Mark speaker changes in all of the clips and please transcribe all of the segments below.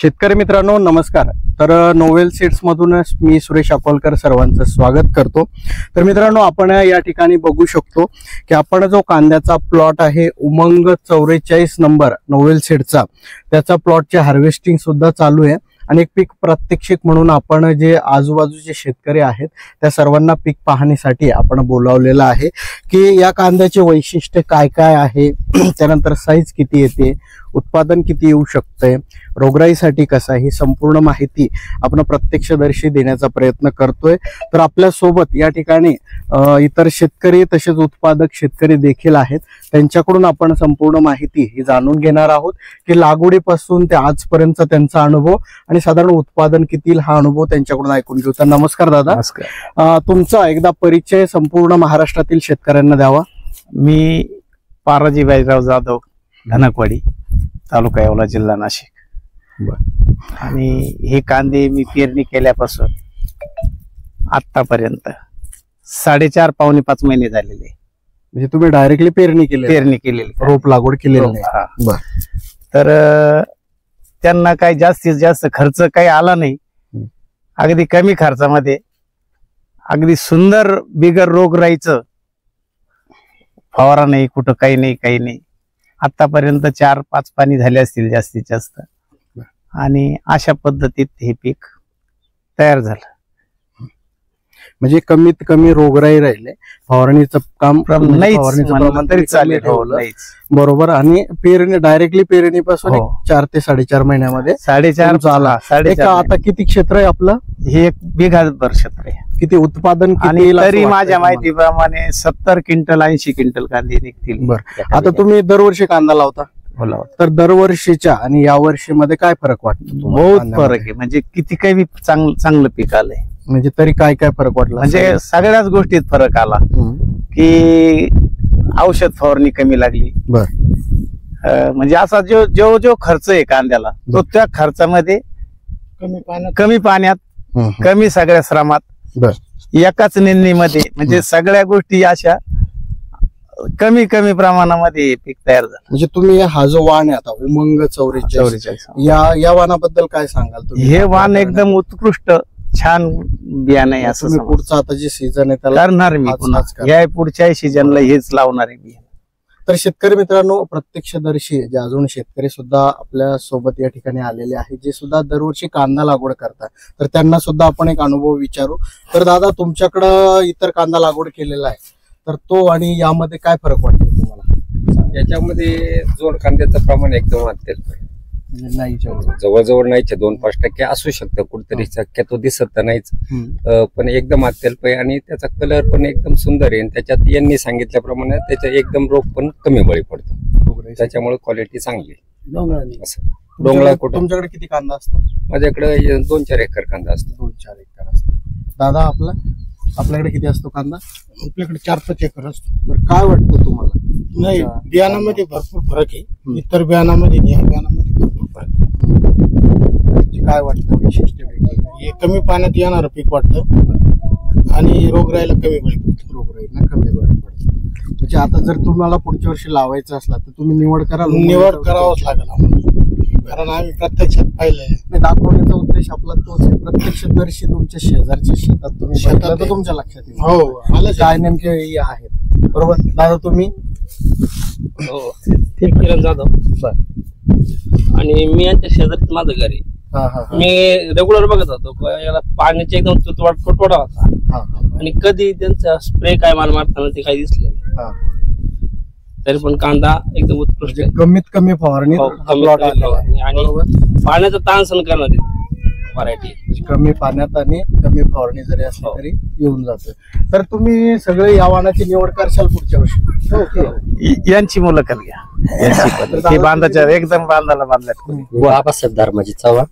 Speaker 1: शेतकरी मित्रांनो नमस्कार। तर नोवेल सीड्स मधूनच मी सुरेश अकोलकर सर्वांचं स्वागत करतो। तर मित्रांनो आपण या ठिकाणी बघू शकतो की आपण जो कांद्याचा प्लॉट आहे उमंग 44 नंबर नोवेल सीडचा, त्याचा प्लॉटचे हार्वेस्टिंग सुद्धा चालू आहे आणि एक पीक प्रात्यक्षिक म्हणून आपण जे आजूबाजूचे शेतकरी आहेत त्या सर्वांना पीक पाहणीसाठी आपण बोलावलेलं आहे की या कांद्याचे वैशिष्ट्य काय काय आहे, त्यानंतर साईज किती येते, उत्पादन किती येऊ शकते, रोगराईसाठी कसा, ही संपूर्ण माहिती आपण प्रत्यक्षदर्शी देण्याचा प्रयत्न करतोय। तर आपल्या सोबत या ठिकाणी इतर शेतकरी तसेच उत्पादक शेतकरी देखील आहेत, त्यांच्याकडून आपण संपूर्ण माहिती ही जाणून घेणार आहोत की लागवडीपासून ते आजपर्यंतचा त्यांचा अनुभव आणि साधारण उत्पादन किती हा अनुभव त्यांच्याकडून ऐकून घेऊ। तर नमस्कार दादा।
Speaker 2: नमस्कार।
Speaker 1: तुमचा एकदा परिचय संपूर्ण महाराष्ट्रातील शेतकऱ्यांना द्यावा।
Speaker 2: मी पाराजी बाजीराव जाधव, धनकवाडी, तालुका येवला, जिल्हा नाशिक। आणि हे कांदे मी पेरणी केल्यापासून आतापर्यंत 4.5 पावणे 5 महिने झालेले।
Speaker 1: म्हणजे तुम्ही डायरेक्टली पेरणी केलेली, रोप लागवड केलेली नाही?
Speaker 2: तर त्यांना काही जास्तीत जास्त खर्च काही आला नाही, अगदी कमी खर्चामध्ये अगदी सुंदर बिगर रोगराईचं, फवारा नाही, कुठं काही नाही। आतापर्यंत 4-5 पाणी झाले असतील जास्तीत जास्त, आणि अशा पद्धतीत हे पीक तयार झालं। म्हणजे
Speaker 1: कमीत कमी रोगराई राहिले, फवारणीचं काम
Speaker 2: तरी चालेल,
Speaker 1: बरोबर। आणि पेरणी डायरेक्टली पेरणीपासून 4 ते 4.5 महिन्यामध्ये
Speaker 2: 4.5
Speaker 1: झाला। आता किती क्षेत्र आहे आपलं?
Speaker 2: हे 1 बिघाभर क्षेत्र आहे।
Speaker 1: किती उत्पादन?
Speaker 2: आणि तरी माझ्या माहितीप्रमाणे 70 क्विंटल 80 क्विंटल कांदे निघतील।
Speaker 1: आता तुम्ही दरवर्षी कांदा लावता? तर दरवर्षीच्या आणि या वर्षीमध्ये काय फरक वाटतो?
Speaker 2: बहुत फरक आहे, म्हणजे किती काही चांगलं पीक आलंय। म्हणजे
Speaker 1: तरी काय काय फरक वाटला?
Speaker 2: म्हणजे सगळ्याच गोष्टीत फरक आला की औषध फवारणी कमी लागली। म्हणजे असा जो खर्च आहे कांद्याला, तो त्या खर्चामध्ये कमी पाण्यात कमी सगळ्या श्रमात एकाच निंदणीमध्ये, म्हणजे सगळ्या गोष्टी अशा कमी प्रमाणामध्ये पीक तयार झालं।
Speaker 1: म्हणजे तुम्ही हा जो वाण आहे आता उमंग 44 या वाणाबद्दल काय सांगाल तुम्ही?
Speaker 2: हे वाण एकदम उत्कृष्ट छान बियाणं आहे। असं
Speaker 1: पुढचा आता जे सीझन आहे त्याला
Speaker 2: करणार मी पुन्हा, या पुढच्या सीझनला हेच लावणार आहे बियाणं।
Speaker 1: तर शेतकरी मित्रांनो, प्रत्यक्षदर्शी जे अजून शेतकरी सुद्धा आपल्या सोबत या ठिकाणी आलेले आहेत, जे सुद्धा दरवर्षी कांदा लागवड करतात, तर त्यांना सुद्धा आपण एक अनुभव विचारू। तर दादा, तुमच्याकडं इतर कांदा लागवड केलेला आहे, तर तो आणि यामध्ये काय फरक वाटतो तुम्हाला?
Speaker 3: याच्यामध्ये जोड कांद्याचं प्रमाण एकदम अत्यल्प आहे,
Speaker 1: नाही
Speaker 3: जवळजवळ नाहीच, 2-5% असू शकतं, कुठेतरी शक्यतो दिसत तर नाहीच, पण एकदम अत्यल्प आहे। आणि त्याचा कलर पण एकदम सुंदर आहे। त्याच्यात यांनी सांगितल्याप्रमाणे त्याच्या एकदम रोग पण कमी बळी पडतो, त्याच्यामुळे क्वालिटी चांगली आहे। असं डोंगरा कुठं?
Speaker 1: तुमच्याकडे किती कांदा असतो?
Speaker 3: माझ्याकडे 2-4 एकर कांदा असतो।
Speaker 1: 2-4 एकर असतो। दादा, आपल्याकडे किती असतो कांदा?
Speaker 4: आपल्याकडे 4-5 एकर असतो।
Speaker 1: बरं, काय वाटतं तुम्हाला?
Speaker 4: नाही, बियाणामध्ये भरपूर फरक आहे, इतर बियाणामध्ये या बियाणामध्ये भरपूर फरक आहे।
Speaker 1: काय वाटतं वैशिष्ट्य?
Speaker 4: हे कमी पाण्यात येणारं पीक वाटतं आणि रोगराईला कमी बळी पडतं।
Speaker 1: रोगराईला कमी बळी पडतं। म्हणजे आता जर तुम्हाला पुढच्या वर्षी लावायचं असला तर तुम्ही निवड
Speaker 4: करावंच लागेल आम्हाला, कारण आम्ही प्रत्यक्षात पाहिलंय।
Speaker 1: दाखवण्याचा उद्देश आपला तोच आहे, प्रत्यक्षदर्शी तुमच्या शेजारच्या शेतात तुम्ही शेतात तर तुमच्या लक्षात येईल
Speaker 4: हो
Speaker 1: काय नेमके आहेत। बरोबर दादा, तुम्ही?
Speaker 5: ते किरण जाधव, आणि मी यांच्या शेजारीच माझं घर आहे। मी रेग्युलर बघत होतो, याला पाण्याचा एकदम तुटवडा होता, आणि कधी त्यांचा स्प्रे काय मारताना ते काही दिसले नाही, तरी पण कांदा एकदम उत्कृष्ट,
Speaker 1: कमीत कमी फवारणी
Speaker 5: आणि पाण्याचा ताण सहन करणारी व्हरायटी,
Speaker 1: कमी पाण्यात आणि कमी फवारणी जरी असली तरी येऊन जातं। तर तुम्ही सगळे या वाणाची निवड करशाल पुढच्या वर्षी?
Speaker 2: यांची मुलाखत घ्या, बांधाच्या एकदम बांधाला बांधल्यात।
Speaker 6: बाबासाहेब धर्माची चव्हाण,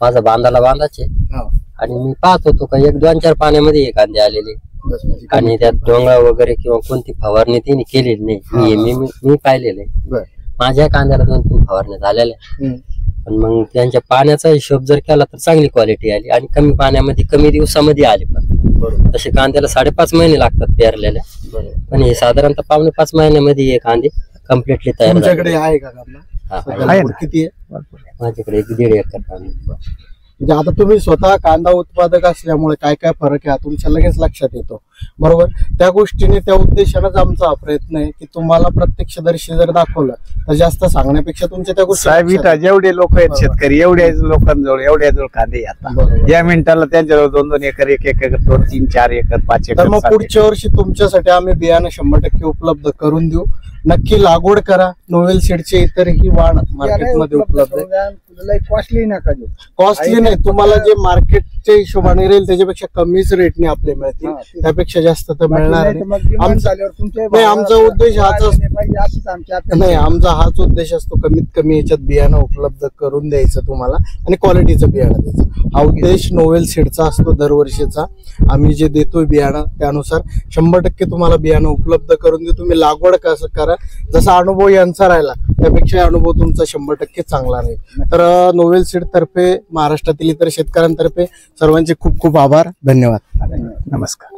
Speaker 6: माझा बांधाला बांधाचे, आणि मी पाहत होतो का 1-2-4 पाण्यामध्ये हे कांदे आलेले, आणि त्यात डोंगरा वगैरे किंवा कोणती फवारणी तिने केलेली नाही, मी पाहिलेले। माझ्या कांद्याला 2-3 फवारण्या झालेल्या, पण मग त्यांच्या पाण्याचा हिशोब जर केला तर चांगली क्वालिटी आली, आणि कमी पाण्यामध्ये कमी दिवसामध्ये आली। पण तसे कांद्याला 5.5 महिने लागतात पेरलेल्या, पण हे साधारणतः 4.5 महिन्यामध्ये हे कांदे कम्प्लिटली तयार
Speaker 1: तुमच्याकडे आहे का कांदा?
Speaker 2: किती
Speaker 6: माझ्याकडे 1.5 एकर काम आहे.
Speaker 1: म्हणजे आता तुम्ही स्वतः कांदा उत्पादक असल्यामुळे काय काय फरक आहे तुमच्या लगेच लक्षात येतो, बरोबर. त्या गोष्टीने त्या उद्देशानेच आमचा हा प्रयत्न आहे की तुम्हाला प्रत्यक्षदर्शी जर दाखवलं तर जास्त सांगण्यापेक्षा तुमच्या त्या गोष्टी
Speaker 2: साहेब
Speaker 1: लक्षात
Speaker 2: इथं जेवढे लोक आहेत शेतकरी एवढ्या लोकांजवळ एवढ्याजवळ कांदे आता
Speaker 1: बरोबर.
Speaker 2: या मिनिटाला त्यांच्याजवळ 2-2 एकर 1-1 एकर 2-3 4 एकर 5
Speaker 1: तर
Speaker 2: एकर
Speaker 1: मग
Speaker 2: 7
Speaker 1: पुढच्या वर्षी तुमच्यासाठी आम्ही बियाणं 100% उपलब्ध करून देऊ. नक्की लागवड करा. नोवेल सीडचे इतरही वाण मार्केटमध्ये उपलब्ध आहे.
Speaker 4: कॉस्टली नका देऊ.
Speaker 1: कॉस्टली नाही, तुम्हाला जे मार्केटच्या हिशोबाने राहील त्याच्यापेक्षा कमीच रेटने आपले मिळतील, त्यापेक्षा जास्त तर मिळणार नाही. नाही, आमचा उद्देश हाच असतो. नाही, आमचा हाच उद्देश असतो कमीत कमी याच्यात बियाणं उपलब्ध करून द्यायचं तुम्हाला आणि क्वालिटीचं बियाणं द्यायचं. हा उद्देश नोवेल सीडचा असतो दरवर्षीचा. आम्ही जे देतोय बियाणं त्यानुसार 100% तुम्हाला बियाणं उपलब्ध करून देऊ. तुम्ही लागवड कसं करा, जसा अनुभव यांचा राहिला त्यापेक्षा अनुभव तुमचा 100% चांगला राहील. तर नोवेल सीड तर्फे महाराष्ट्रातील इतर शेतकऱ्यांतर्फे सर्वांचे खूप खूप आभार. धन्यवाद.
Speaker 2: नमस्कार.